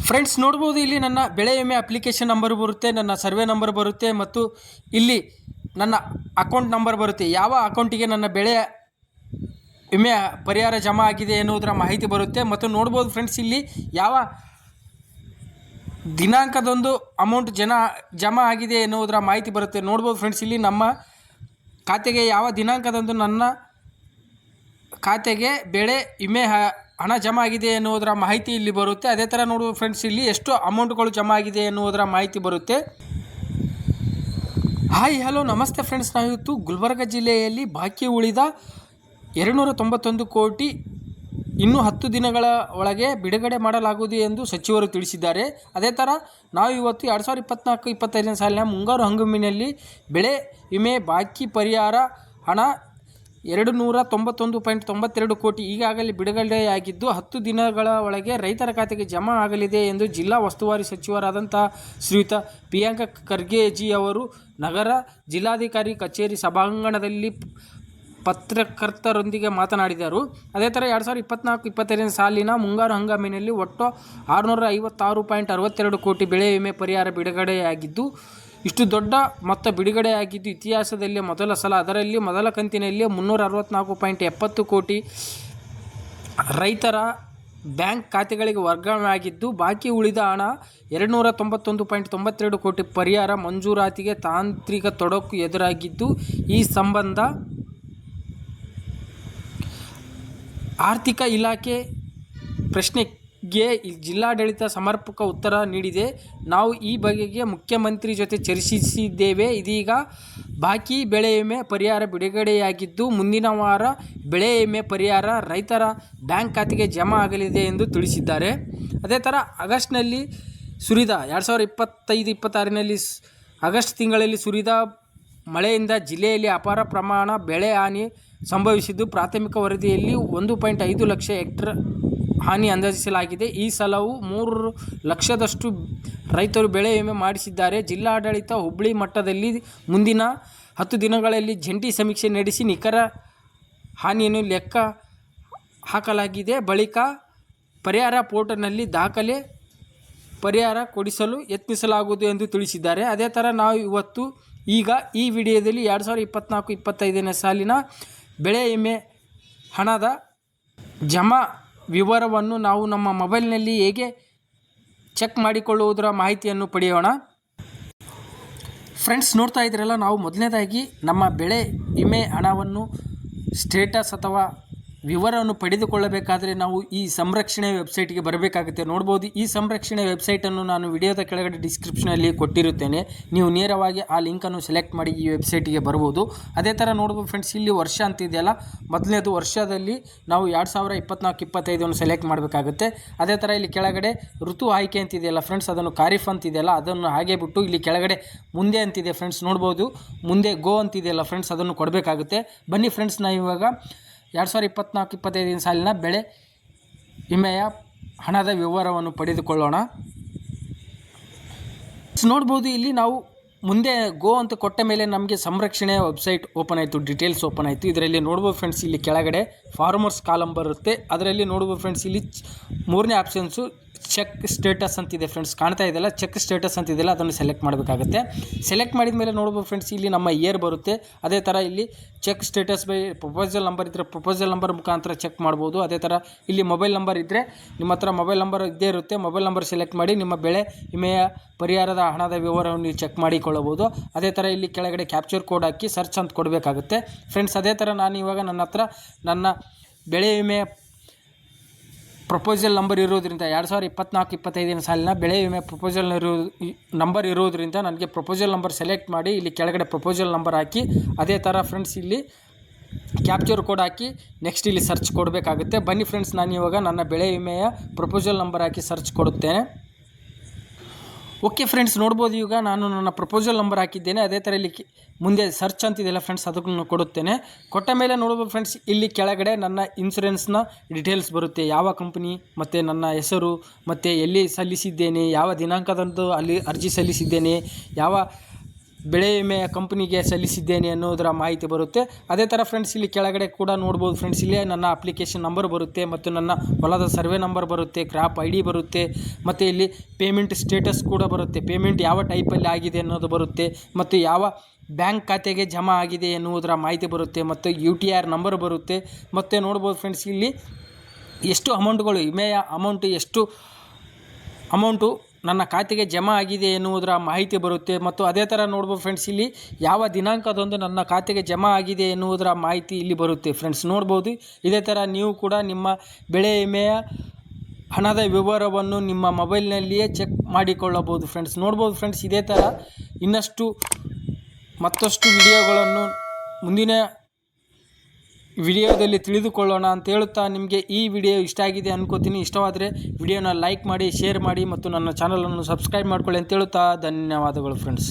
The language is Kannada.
ಫ್ರೆಂಡ್ಸ್ ನೋಡ್ಬೋದು, ಇಲ್ಲಿ ನನ್ನ ಬೆಳೆ ವಿಮೆ ಅಪ್ಲಿಕೇಶನ್ ನಂಬರ್ ಬರುತ್ತೆ, ನನ್ನ ಸರ್ವೆ ನಂಬರ್ ಬರುತ್ತೆ ಮತ್ತು ಇಲ್ಲಿ ನನ್ನ ಅಕೌಂಟ್ ನಂಬರ್ ಬರುತ್ತೆ. ಯಾವ ಅಕೌಂಟಿಗೆ ನನ್ನ ಬೆಳೆ ವಿಮೆ ಪರಿಹಾರ ಜಮಾ ಆಗಿದೆ ಎನ್ನುವುದರ ಮಾಹಿತಿ ಬರುತ್ತೆ. ಮತ್ತು ನೋಡ್ಬೋದು ಫ್ರೆಂಡ್ಸ್, ಇಲ್ಲಿ ಯಾವ ದಿನಾಂಕದಂದು ಅಮೌಂಟ್ ಜಮಾ ಆಗಿದೆ ಎನ್ನುವುದರ ಮಾಹಿತಿ ಬರುತ್ತೆ. ನೋಡ್ಬೋದು ಫ್ರೆಂಡ್ಸ್, ಇಲ್ಲಿ ನಮ್ಮ ಖಾತೆಗೆ ಯಾವ ದಿನಾಂಕದಂದು ನನ್ನ ಖಾತೆಗೆ ಬೆಳೆ ವಿಮೆ ಹಣ ಜಮಾ ಆಗಿದೆ ಎನ್ನುವುದರ ಮಾಹಿತಿ ಇಲ್ಲಿ ಬರುತ್ತೆ. ಅದೇ ಥರ ನೋಡುವ ಫ್ರೆಂಡ್ಸ್, ಇಲ್ಲಿ ಎಷ್ಟು ಅಮೌಂಟ್ಗಳು ಜಮಾ ಆಗಿದೆ ಎನ್ನುವುದರ ಮಾಹಿತಿ ಬರುತ್ತೆ. ಹಾಯ್ ಹಲೋ ನಮಸ್ತೆ ಫ್ರೆಂಡ್ಸ್, ನಾವಿವತ್ತು ಗುಲ್ಬರ್ಗ ಜಿಲ್ಲೆಯಲ್ಲಿ ಬಾಕಿ ಉಳಿದ 291 ಕೋಟಿ ಇನ್ನೂ 10 ದಿನಗಳ ಒಳಗೆ ಬಿಡುಗಡೆ ಮಾಡಲಾಗುವುದು ಎಂದು ಸಚಿವರು ತಿಳಿಸಿದ್ದಾರೆ. ಅದೇ ಥರ ನಾವು ಇವತ್ತು 2024-25ನೇ ಸಾಲಿನ ಮುಂಗಾರು ಹಂಗಾಮಿನಲ್ಲಿ ಬೆಳೆ ವಿಮೆ ಬಾಕಿ ಪರಿಹಾರ ಹಣ 291.92 ಕೋಟಿ ಈಗಾಗಲೇ ಬಿಡುಗಡೆಯಾಗಿದ್ದು 10 ದಿನಗಳ ಒಳಗೆ ರೈತರ ಖಾತೆಗೆ ಜಮಾ ಆಗಲಿದೆ ಎಂದು ಜಿಲ್ಲಾ ಉಸ್ತುವಾರಿ ಸಚಿವರಾದಂಥ ಶ್ರೀಯುತ ಪ್ರಿಯಾಂಕ ಖರ್ಗೆಜಿ ಅವರು ನಗರ ಜಿಲ್ಲಾಧಿಕಾರಿ ಕಚೇರಿ ಸಭಾಂಗಣದಲ್ಲಿ ಪತ್ರಕರ್ತರೊಂದಿಗೆ ಮಾತನಾಡಿದರು. ಅದೇ ಥರ 2024-25ನೇ ಸಾಲಿನ ಮುಂಗಾರು ಹಂಗಾಮಿನಲ್ಲಿ ಒಟ್ಟು 656.62 ಕೋಟಿ ಬೆಳೆ ವಿಮೆ ಪರಿಹಾರ ಬಿಡುಗಡೆಯಾಗಿದ್ದು, ಇಷ್ಟು ದೊಡ್ಡ ಮೊತ್ತ ಬಿಡುಗಡೆಯಾಗಿದ್ದು ಇತಿಹಾಸದಲ್ಲೇ ಮೊದಲ ಸಲ. ಅದರಲ್ಲಿ ಮೊದಲ ಕಂತಿನಲ್ಲಿ 364.70 ಕೋಟಿ ರೈತರ ಬ್ಯಾಂಕ್ ಖಾತೆಗಳಿಗೆ ವರ್ಗಾವಣೆಯಾಗಿದ್ದು, ಬಾಕಿ ಉಳಿದ ಹಣ 291.92 ಕೋಟಿ ಪರಿಹಾರ ಮಂಜೂರಾತಿಗೆ ತಾಂತ್ರಿಕ ತೊಡಕು ಎದುರಾಗಿದ್ದು, ಈ ಸಂಬಂಧ ಆರ್ಥಿಕ ಇಲಾಖೆ ಪ್ರಶ್ನೆಗೆ ಜಿಲ್ಲಾಡಳಿತ ಸಮರ್ಪಕ ಉತ್ತರ ನೀಡಿದೆ. ನಾವು ಈ ಬಗೆಗೆ ಮುಖ್ಯಮಂತ್ರಿ ಜೊತೆ ಚರ್ಚಿಸಿದ್ದೇವೆ. ಇದೀಗ ಬಾಕಿ ಬೆಳೆ ವಿಮೆ ಪರಿಹಾರ ಬಿಡುಗಡೆಯಾಗಿದ್ದು, ಮುಂದಿನ ವಾರ ಬೆಳೆ ವಿಮೆ ಪರಿಹಾರ ರೈತರ ಬ್ಯಾಂಕ್ ಖಾತೆಗೆ ಜಮಾ ಆಗಲಿದೆ ಎಂದು ತಿಳಿಸಿದ್ದಾರೆ. ಅದೇ ಥರ ಆಗಸ್ಟ್ನಲ್ಲಿ ಸುರಿದ 2025-26ರಲ್ಲಿ ಆಗಸ್ಟ್ ತಿಂಗಳಲ್ಲಿ ಸುರಿದ ಮಳೆಯಿಂದ ಜಿಲ್ಲೆಯಲ್ಲಿ ಅಪಾರ ಪ್ರಮಾಣ ಬೆಳೆ ಹಾನಿ ಸಂಭವಿಸಿದ್ದು, ಪ್ರಾಥಮಿಕ ವರದಿಯಲ್ಲಿ 1.5 ಲಕ್ಷ ಹೆಕ್ಟೇರ್ ಹಾನಿ ಅಂದಾಜಿಸಲಾಗಿದೆ. ಈ ಸಲವೂ 3 ಲಕ್ಷದಷ್ಟು ರೈತರು ಬೆಳೆ ವಿಮೆ ಮಾಡಿಸಿದ್ದಾರೆ. ಜಿಲ್ಲಾಡಳಿತ ಹುಬ್ಬಳ್ಳಿ ಮಟ್ಟದಲ್ಲಿ ಮುಂದಿನ 10 ದಿನಗಳಲ್ಲಿ ಜಂಟಿ ಸಮೀಕ್ಷೆ ನಡೆಸಿ ನಿಖರ ಹಾನಿಯನ್ನು ಲೆಕ್ಕ ಹಾಕಲಾಗಿದೆ. ಬಳಿಕ ಪರಿಹಾರ ಪೋರ್ಟಲ್ನಲ್ಲಿ ದಾಖಲೆ ಪರಿಹಾರ ಕೊಡಿಸಲು ಯತ್ನಿಸಲಾಗುವುದು ಎಂದು ತಿಳಿಸಿದ್ದಾರೆ. ಅದೇ ಥರ ನಾವು ಇವತ್ತು ಈಗ ಈ ವಿಡಿಯೋದಲ್ಲಿ 2024-25ನೇ ಸಾಲಿನ ಬೆಳೆ ವಿಮೆ ಹಣದ ಜಮಾ ವಿವರವನ್ನು ನಾವು ನಮ್ಮ ಮೊಬೈಲ್ನಲ್ಲಿ ಹೇಗೆ ಚೆಕ್ ಮಾಡಿಕೊಳ್ಳುವುದರ ಮಾಹಿತಿಯನ್ನು ಪಡೆಯೋಣ. ಫ್ರೆಂಡ್ಸ್ ನೋಡ್ತಾ ಇದ್ದೀರಲ್ಲ, ನಾವು ಮೊದಲನೇದಾಗಿ ನಮ್ಮ ಬೆಳೆ ವಿಮೆ ಹಣವನ್ನು ಸ್ಟೇಟಸ್ ಅಥವಾ ವಿವರವನ್ನು ಪಡೆದುಕೊಳ್ಳಬೇಕಾದರೆ ನಾವು ಈ ಸಂರಕ್ಷಣೆ ವೆಬ್ಸೈಟ್ಗೆ ಬರಬೇಕಾಗುತ್ತೆ. ನೋಡ್ಬೋದು, ಈ ಸಂರಕ್ಷಣೆ ವೆಬ್ಸೈಟನ್ನು ನಾನು ವಿಡಿಯೋದ ಕೆಳಗಡೆ ಡಿಸ್ಕ್ರಿಪ್ಷನಲ್ಲಿ ಕೊಟ್ಟಿರುತ್ತೇನೆ. ನೀವು ನೇರವಾಗಿ ಆ ಲಿಂಕನ್ನು ಸೆಲೆಕ್ಟ್ ಮಾಡಿ ಈ ವೆಬ್ಸೈಟಿಗೆ ಬರ್ಬೋದು. ಅದೇ ಥರ ನೋಡ್ಬೋದು ಫ್ರೆಂಡ್ಸ್, ಇಲ್ಲಿ ವರ್ಷ ಅಂತಿದೆಯಲ್ಲ, ಮೊದಲನೇದು ವರ್ಷದಲ್ಲಿ ನಾವು 2024-25 ಸೆಲೆಕ್ಟ್ ಮಾಡಬೇಕಾಗುತ್ತೆ. ಅದೇ ಥರ ಇಲ್ಲಿ ಕೆಳಗಡೆ ಋತು ಆಯ್ಕೆ ಅಂತಿದೆಯಲ್ಲ ಫ್ರೆಂಡ್ಸ್, ಅದನ್ನು ಖಾರಿಫ್ ಅಂತಿದೆಯಲ್ಲ, ಅದನ್ನು ಹಾಗೆ ಬಿಟ್ಟು ಇಲ್ಲಿ ಕೆಳಗಡೆ ಮುಂದೆ ಅಂತಿದೆ ಫ್ರೆಂಡ್ಸ್, ನೋಡ್ಬೋದು ಮುಂದೆ ಗೋ ಅಂತಿದೆಯಲ್ಲ ಫ್ರೆಂಡ್ಸ್, ಅದನ್ನು ಕೊಡಬೇಕಾಗುತ್ತೆ. ಬನ್ನಿ ಫ್ರೆಂಡ್ಸ್, ನಾವು ಇವಾಗ 2024-25 ಸಾಲಿನ ಬೆಳೆ ವಿಮೆಯ ಹಣದ ವಿವರವನ್ನು ಪಡೆದುಕೊಳ್ಳೋಣ. ನೋಡ್ಬೋದು, ಇಲ್ಲಿ ನಾವು ಮುಂದೆ ಗೋ ಅಂತ ಕೊಟ್ಟ ಮೇಲೆ ನಮಗೆ ಸಂರಕ್ಷಣೆಯ ವೆಬ್ಸೈಟ್ ಓಪನ್ ಆಯಿತು, ಡೀಟೇಲ್ಸ್ ಓಪನ್ ಆಯಿತು. ಇದರಲ್ಲಿ ನೋಡ್ಬೋದು ಫ್ರೆಂಡ್ಸ್, ಇಲ್ಲಿ ಕೆಳಗಡೆ ಫಾರ್ಮರ್ಸ್ ಕಾಲಮ್ ಬರುತ್ತೆ. ಅದರಲ್ಲಿ ನೋಡ್ಬೋದು ಫ್ರೆಂಡ್ಸ್, ಇಲ್ಲಿ 3ನೇ ಆಪ್ಷನ್ಸು ಚೆಕ್ ಸ್ಟೇಟಸ್ ಅಂತಿದೆ ಫ್ರೆಂಡ್ಸ್, ಕಾಣ್ತಾ ಇದೆಯಲ್ಲ, ಚೆಕ್ ಸ್ಟೇಟಸ್ ಅಂತಿದೆಯಲ್ಲ, ಅದನ್ನು ಸೆಲೆಕ್ಟ್ ಮಾಡಬೇಕಾಗುತ್ತೆ. ಸೆಲೆಕ್ಟ್ ಮಾಡಿದ ಮೇಲೆ ನೋಡ್ಬೋದು ಫ್ರೆಂಡ್ಸ್, ಇಲ್ಲಿ ನಮ್ಮ ಇಯರ್ ಬರುತ್ತೆ. ಅದೇ ಥರ ಇಲ್ಲಿ check status by proposal number ಇದ್ದರೆ ಪ್ರಪೋಸಲ್ ನಂಬರ್ ಮುಖಾಂತರ ಚೆಕ್ ಮಾಡ್ಬೋದು. ಅದೇ ಥರ ಇಲ್ಲಿ ಮೊಬೈಲ್ ನಂಬರ್ ಇದ್ದರೆ ನಿಮ್ಮ ಹತ್ರ ಮೊಬೈಲ್ ನಂಬರ್ ಇದ್ದೇ ಇರುತ್ತೆ, ಮೊಬೈಲ್ ನಂಬರ್ ಸೆಲೆಕ್ಟ್ ಮಾಡಿ ನಿಮ್ಮ ಬೆಳೆ ವಿಮೆಯ ಪರಿಹಾರದ ಹಣದ ವಿವರವನ್ನು ನೀವು ಚೆಕ್ ಮಾಡಿಕೊಳ್ಳಬಹುದು. ಅದೇ ಥರ ಇಲ್ಲಿ ಕೆಳಗಡೆ ಕ್ಯಾಪ್ಚರ್ ಕೋಡ್ ಹಾಕಿ ಸರ್ಚ್ ಅಂತ ಕೊಡಬೇಕಾಗುತ್ತೆ ಫ್ರೆಂಡ್ಸ್. ಅದೇ ಥರ ನಾನು ಇವಾಗ ನನ್ನ ಹತ್ರ ನನ್ನ ಬೆಳೆ ವಿಮೆ ಪ್ರಪೋಸಲ್ ನಂಬರ್ ಇರೋದ್ರಿಂದ 2024-25 ಸಾಲಿನ ಬೆಳೆ ವಿಮೆ ಪ್ರಪೋಸಲ್ ನಂಬರ್ ಇರೋದ್ರಿಂದ ನನಗೆ ಪ್ರಪೋಸಲ್ ನಂಬರ್ ಸೆಲೆಕ್ಟ್ ಮಾಡಿ ಇಲ್ಲಿ ಕೆಳಗಡೆ ಪ್ರಪೋಸಲ್ ನಂಬರ್ ಹಾಕಿ, ಅದೇ ಥರ ಫ್ರೆಂಡ್ಸ್ ಇಲ್ಲಿ ಕ್ಯಾಪ್ಚರ್ ಕೋಡ್ ಹಾಕಿ ನೆಕ್ಸ್ಟ್ ಇಲ್ಲಿ ಸರ್ಚ್ ಕೊಡಬೇಕಾಗುತ್ತೆ. ಬನ್ನಿ ಫ್ರೆಂಡ್ಸ್, ನಾನು ಇವಾಗ ನನ್ನ ಬೆಳೆ ವಿಮೆಯ ಪ್ರಪೋಸಲ್ ನಂಬರ್ ಹಾಕಿ ಸರ್ಚ್ ಕೊಡುತ್ತೇನೆ. ಓಕೆ ಫ್ರೆಂಡ್ಸ್, ನೋಡ್ಬೋದು ಈಗ ನಾನು ನನ್ನ ಪ್ರಪೋಸಲ್ ನಂಬರ್ ಹಾಕಿದ್ದೇನೆ. ಅದೇ ಥರ ಇಲ್ಲಿ ಮುಂದೆ ಸರ್ಚ್ ಅಂತಿದೆಯಲ್ಲ ಫ್ರೆಂಡ್ಸ್, ಅದನ್ನು ಕೊಡುತ್ತೇನೆ. ಕೊಟ್ಟ ಮೇಲೆ ನೋಡ್ಬೋದು ಫ್ರೆಂಡ್ಸ್, ಇಲ್ಲಿ ಕೆಳಗಡೆ ನನ್ನ ಇನ್ಸೂರೆನ್ಸ್ನ ಡೀಟೇಲ್ಸ್ ಬರುತ್ತೆ, ಯಾವ ಕಂಪನಿ ಮತ್ತು ನನ್ನ ಹೆಸರು ಮತ್ತು ಎಲ್ಲಿ ಸಲ್ಲಿಸಿದ್ದೇನೆ, ಯಾವ ದಿನಾಂಕದಂದು ಅಲ್ಲಿ ಅರ್ಜಿ ಸಲ್ಲಿಸಿದ್ದೇನೆ, ಯಾವ ಬೆಳೆ ವಿಮೆಯ ಕಂಪ್ನಿಗೆ ಸಲ್ಲಿಸಿದ್ದೇನೆ ಅನ್ನೋದರ ಮಾಹಿತಿ ಬರುತ್ತೆ. ಅದೇ ಥರ ಫ್ರೆಂಡ್ಸ್ ಇಲ್ಲಿ ಕೆಳಗಡೆ ಕೂಡ ನೋಡ್ಬೋದು ಫ್ರೆಂಡ್ಸ್, ಇಲ್ಲಿ ನನ್ನ ಅಪ್ಲಿಕೇಶನ್ ನಂಬರ್ ಬರುತ್ತೆ ಮತ್ತು ನನ್ನ ಹೊಲದ ಸರ್ವೆ ನಂಬರ್ ಬರುತ್ತೆ, ಕ್ರಾಪ್ ID ಬರುತ್ತೆ ಮತ್ತು ಇಲ್ಲಿ ಪೇಮೆಂಟ್ ಸ್ಟೇಟಸ್ ಕೂಡ ಬರುತ್ತೆ, ಪೇಮೆಂಟ್ ಯಾವ ಟೈಪಲ್ಲಿ ಆಗಿದೆ ಅನ್ನೋದು ಬರುತ್ತೆ ಮತ್ತು ಯಾವ ಬ್ಯಾಂಕ್ ಖಾತೆಗೆ ಜಮಾ ಆಗಿದೆ ಎನ್ನುವುದರ ಮಾಹಿತಿ ಬರುತ್ತೆ ಮತ್ತು UTR ನಂಬರ್ ಬರುತ್ತೆ. ಮತ್ತು ನೋಡ್ಬೋದು ಫ್ರೆಂಡ್ಸ್ ಇಲ್ಲಿ ಎಷ್ಟು ಅಮೌಂಟ್ಗಳು, ವಿಮೆಯ ಎಷ್ಟು ಅಮೌಂಟು ನನ್ನ ಖಾತೆಗೆ ಜಮಾ ಆಗಿದೆ ಎನ್ನುವುದರ ಮಾಹಿತಿ ಬರುತ್ತೆ. ಮತ್ತು ಅದೇ ಥರ ನೋಡ್ಬೋದು ಫ್ರೆಂಡ್ಸ್, ಇಲ್ಲಿ ಯಾವ ದಿನಾಂಕದಂದು ನನ್ನ ಖಾತೆಗೆ ಜಮಾ ಆಗಿದೆ ಎನ್ನುವುದರ ಮಾಹಿತಿ ಇಲ್ಲಿ ಬರುತ್ತೆ ಫ್ರೆಂಡ್ಸ್, ನೋಡ್ಬೋದು. ಇದೇ ಥರ ನೀವು ಕೂಡ ನಿಮ್ಮ ಬೆಳೆ ವಿಮೆಯ ಹಣದ ವಿವರವನ್ನು ನಿಮ್ಮ ಮೊಬೈಲ್ನಲ್ಲಿಯೇ ಚೆಕ್ ಮಾಡಿಕೊಳ್ಳಬಹುದು ಫ್ರೆಂಡ್ಸ್, ನೋಡ್ಬೋದು ಫ್ರೆಂಡ್ಸ್. ಇದೇ ಥರ ಮತ್ತಷ್ಟು ವಿಡಿಯೋಗಳನ್ನು ಮುಂದಿನ ವಿಡಿಯೋದಲ್ಲಿ ತಿಳಿದುಕೊಳ್ಳೋಣ ಅಂತ ಹೇಳುತ್ತಾ, ನಿಮಗೆ ಈ ವಿಡಿಯೋ ಇಷ್ಟ ಆಗಿದೆ ಅನ್ಕೋತೀನಿ. ಇಷ್ಟವಾದರೆ ವಿಡಿಯೋನ ಲೈಕ್ ಮಾಡಿ, ಶೇರ್ ಮಾಡಿ ಮತ್ತು ನನ್ನ ಚಾನಲನ್ನು ಸಬ್ಸ್ಕ್ರೈಬ್ ಮಾಡ್ಕೊಳ್ಳಿ ಅಂತ ಹೇಳುತ್ತಾ ಧನ್ಯವಾದಗಳು ಫ್ರೆಂಡ್ಸ್.